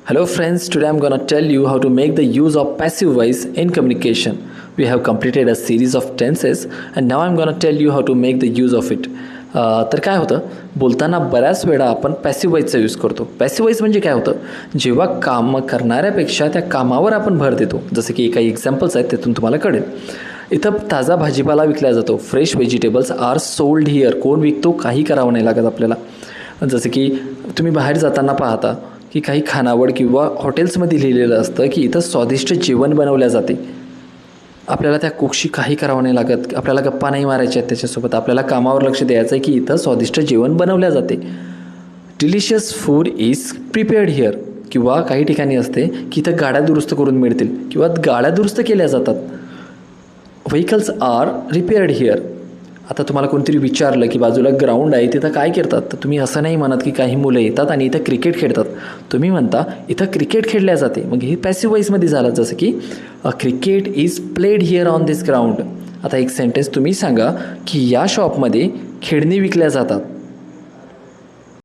Hello friends, today I'm gonna tell you how to make the use of passive voice in communication. We have completed a series of tenses and now I'm gonna tell you how to make the use of it. तर काय होतं, बोलताना बऱ्याच वेळा आपण passive वॉईसचा use करतो. Passive voice म्हणजे काय होतं, जेव्हा काम करणाऱ्यापेक्षा त्या कामावर आपण भर देतो. जसं की काही एक्झाम्पल्स आहेत, त्यातून तुम्हाला कळेल. इथं ताजा भाजीपाला विकला जातो. Fresh vegetables are sold here. कोण विकतो, काही करावं नाही लागत आपल्याला. जसं की तुम्ही बाहेर जाताना पाहता की काही खानावळ किंवा हॉटेल्समध्ये लिहिलेलं असतं की इथं स्वादिष्ट जेवण बनवल्या जाते. आपल्याला त्या कुकशी काही करावं नाही लागत, आपल्याला गप्पा नाही मारायच्या आहेत त्याच्यासोबत. आपल्याला कामावर लक्ष द्यायचं आहे की इथं स्वादिष्ट जेवण बनवल्या जाते. Delicious food is prepared here. किंवा काही ठिकाणी असते की इथं गाड्या दुरुस्त करून मिळतील किंवा गाड्या दुरुस्त केल्या जातात. Vehicles are repaired here. आता तुम्हाला कोणतरी विचारलं की बाजूला ग्राउंड आहे, तिथं काय करतात, तर तुम्ही असं नाही म्हणत की काही मुलं येतात आणि इथं क्रिकेट खेळतात. तुम्ही म्हणता इथं क्रिकेट खेळल्या जाते. मग हे पॅसिव्ह वॉईसमध्ये झालं. जसं की cricket is played here on this ground. आता एक सेंटेन्स तुम्ही सांगा की या शॉपमध्ये खेळणी विकल्या जातात.